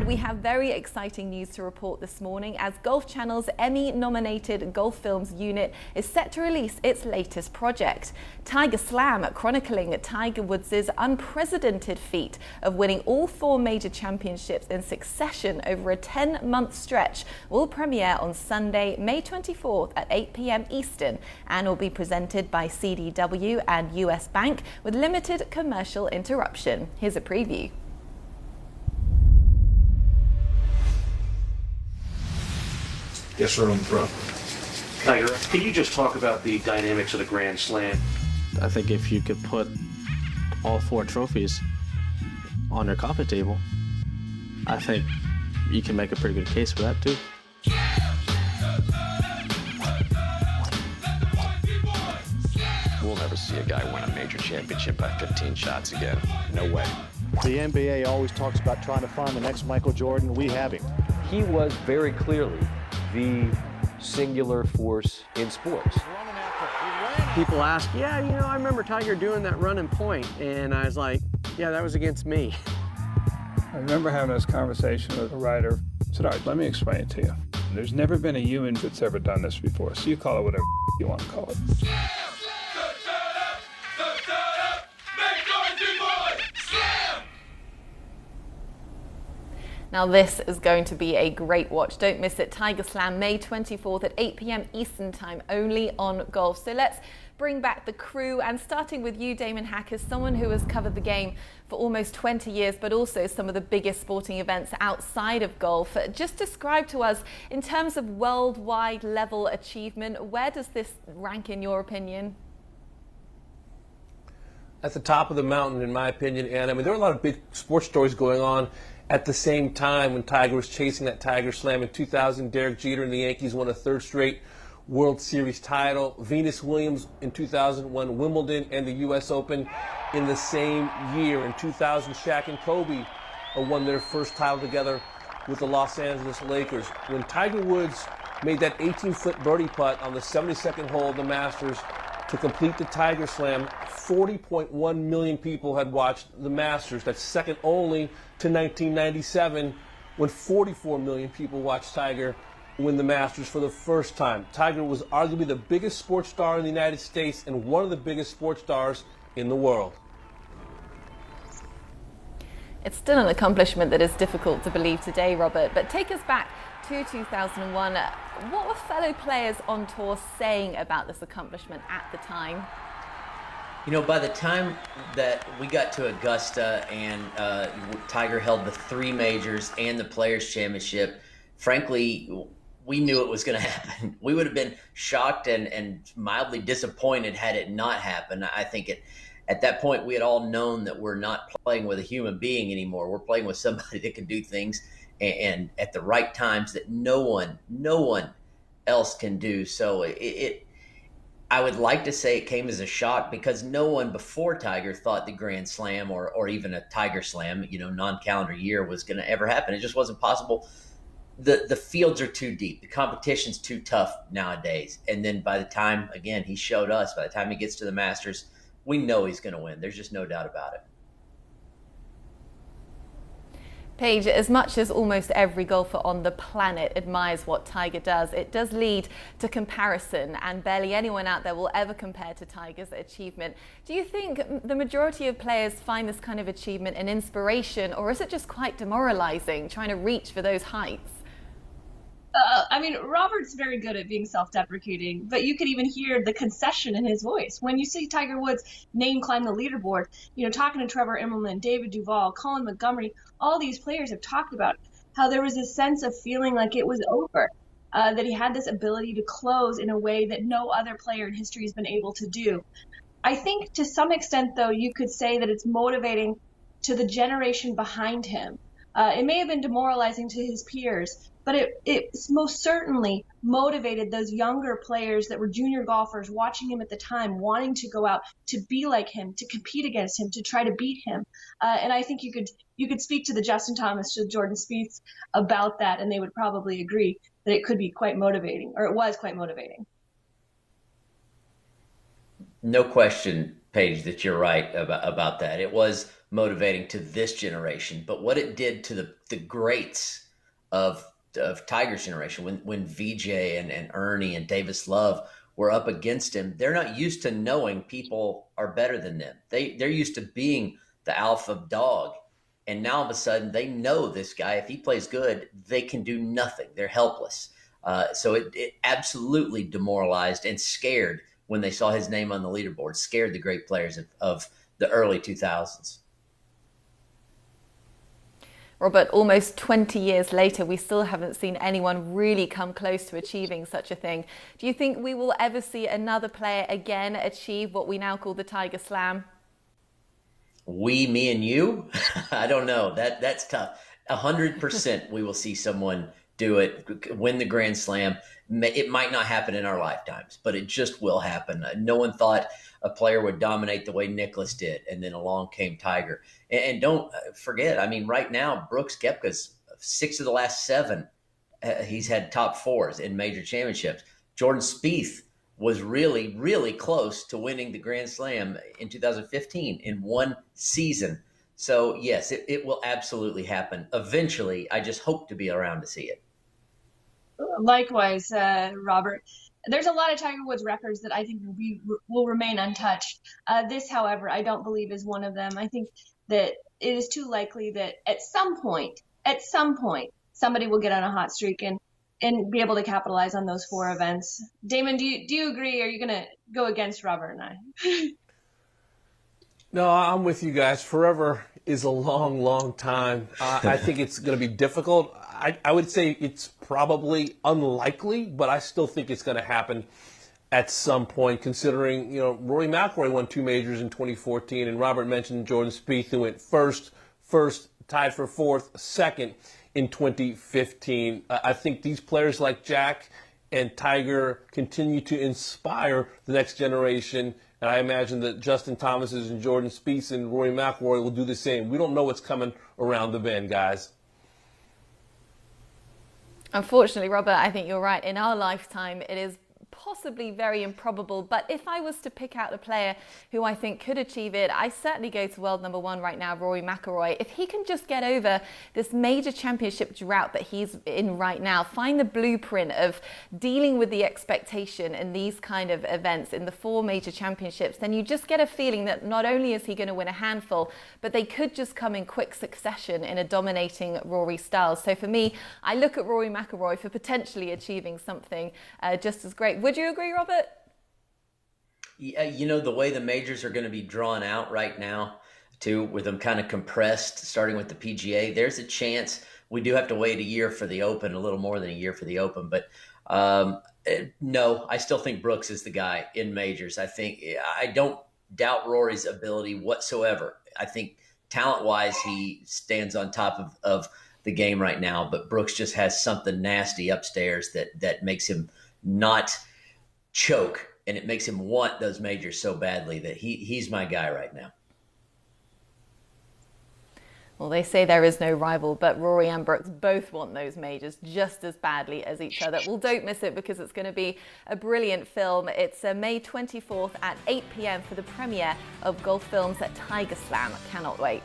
we have very exciting news to report this morning as Golf Channel's Emmy-nominated Golf Films unit is set to release its latest project, Tiger Slam, chronicling Tiger Woods' unprecedented feat of winning all 4 major championships in succession over a 10-month stretch, will premiere on Sunday, May 24th at 8 p.m. Eastern and will be presented by CDW and US Bank with limited commercial interruption. Here's a preview. Yes, sir, on the throw. Tiger, can you just talk about the dynamics of the Grand Slam? I think if you could put all 4 trophies on your coffee table, I think you can make a pretty good case for that too. We'll never see a guy win a major championship by 15 shots again. No way. The NBA always talks about trying to find the next Michael Jordan. We have him. He was very clearly the singular force in sports. People ask, yeah, you know, I remember Tiger doing that running point, and I was like, yeah, that was against me. I remember having this conversation with a writer. I said, all right, let me explain it to you. There's never been a human that's ever done this before, so you call it whatever you want to call it. Now this is going to be a great watch. Don't miss it. Tiger Slam, May 24th at 8 p.m. Eastern Time, only on Golf. So let's bring back the crew, and starting with you, Damon Hack, as someone who has covered the game for almost 20 years, but also some of the biggest sporting events outside of golf. Just describe to us, in terms of worldwide level achievement, where does this rank in your opinion? At the top of the mountain, in my opinion, and I mean, there were a lot of big sports stories going on at the same time when Tiger was chasing that Tiger Slam. In 2000, Derek Jeter and the Yankees won a 3rd straight World Series title. Venus Williams in 2000 won Wimbledon and the U.S. Open in the same year. In 2000, Shaq and Kobe won their first title together with the Los Angeles Lakers. When Tiger Woods made that 18-foot birdie putt on the 72nd hole of the Masters to complete the Tiger Slam, 40.1 million people had watched the Masters. That's second only to 1997, when 44 million people watched Tiger win the Masters for the first time. Tiger was arguably the biggest sports star in the United States and one of the biggest sports stars in the world. It's still an accomplishment that is difficult to believe today, Robert, but take us back to 2001. What were fellow players on tour saying about this accomplishment at the time? You know, by the time that we got to Augusta and Tiger held the 3 majors and the Players' Championship, frankly, we knew it was going to happen. We would have been shocked and mildly disappointed had it not happened. I think at that point we had all known that we're not playing with a human being anymore. We're playing with somebody that can do things and at the right times that no one else can do. So I would like to say it came as a shock because no one before Tiger thought the Grand Slam or even a Tiger Slam, you know, non-calendar year was going to ever happen. It just wasn't possible. The fields are too deep. The competition's too tough nowadays. And then by the time, again, he showed us, by the time he gets to the Masters, we know he's going to win. There's just no doubt about it. Paige, as much as almost every golfer on the planet admires what Tiger does, it does lead to comparison, and barely anyone out there will ever compare to Tiger's achievement. Do you think the majority of players find this kind of achievement an inspiration, or is it just quite demoralizing trying to reach for those heights? I mean, Robert's very good at being self-deprecating, but you could even hear the concession in his voice. When you see Tiger Woods' name climb the leaderboard, you know, talking to Trevor Immelman, David Duval, Colin Montgomery, all these players have talked about how there was a sense of feeling like it was over, that he had this ability to close in a way that no other player in history has been able to do. I think to some extent, though, you could say that it's motivating to the generation behind him. It may have been demoralizing to his peers, but it's most certainly motivated those younger players that were junior golfers watching him at the time, wanting to go out to be like him, to compete against him, to try to beat him. And I think you could speak to the Justin Thomas, to Jordan Spieths about that, and they would probably agree that it could be quite motivating, or it was quite motivating. No question, Paige, that you're right about that. It was motivating to this generation. But what it did to the greats of Tiger's generation, when VJ and Ernie and Davis Love were up against him, they're not used to knowing people are better than them. They're used to being the alpha dog. And now all of a sudden they know this guy, if he plays good, they can do nothing. They're helpless. So it absolutely demoralized and scared when they saw his name on the leaderboard, scared the great players of the early 2000s. Robert, almost 20 years later, we still haven't seen anyone really come close to achieving such a thing. Do you think we will ever see another player again achieve what we now call the Tiger Slam? We, me and you? I don't know. That's tough. 100% we will see someone do it, win the Grand Slam. It might not happen in our lifetimes, but it just will happen. No one thought a player would dominate the way Nicklaus did, and then along came Tiger. And don't forget, I mean, right now, Brooks Koepka's 6 of the last 7, he's had top 4s in major championships. Jordan Spieth was really, really close to winning the Grand Slam in 2015 in one season. So, yes, it will absolutely happen. Eventually, I just hope to be around to see it. Likewise, Robert. There's a lot of Tiger Woods records that I think will remain untouched. This, however, I don't believe is one of them. I think that it is too likely that at some point, somebody will get on a hot streak and be able to capitalize on those 4 events. Damon, do you agree? Or are you going to go against Robert and I? No, I'm with you guys. Forever is a long, long time. I think it's going to be difficult. I would say it's probably unlikely, but I still think it's going to happen at some point, considering, Rory McIlroy won 2 majors in 2014, and Robert mentioned Jordan Spieth, who went first, tied for 4th, 2nd in 2015. I think these players like Jack and Tiger continue to inspire the next generation, and I imagine that Justin Thomas's and Jordan Spieth's and Rory McIlroy will do the same. We don't know what's coming around the bend, guys. Unfortunately, Robert, I think you're right. In our lifetime, it is possibly very improbable, but if I was to pick out a player who I think could achieve it, I certainly go to world number 1 right now, Rory McIlroy. If he can just get over this major championship drought that he's in right now, find the blueprint of dealing with the expectation in these kind of events in the 4 major championships, then you just get a feeling that not only is he going to win a handful, but they could just come in quick succession in a dominating Rory style. So for me, I look at Rory McIlroy for potentially achieving something just as great. Would you agree, Robert? Yeah, the way the majors are going to be drawn out right now, too, with them kind of compressed, starting with the PGA, there's a chance we do have to wait a year for the Open, a little more than a year for the Open. But no, I still think Brooks is the guy in majors. I don't doubt Rory's ability whatsoever. I think talent-wise, he stands on top of the game right now. But Brooks just has something nasty upstairs that makes him not choke, and it makes him want those majors so badly that he's my guy right now. Well, they say there is no rival, but Rory and Brooks both want those majors just as badly as each other. Well, don't miss it because it's going to be a brilliant film. It's May 24th at 8 p.m. for the premiere of Golf Films at Tiger Slam. Cannot wait.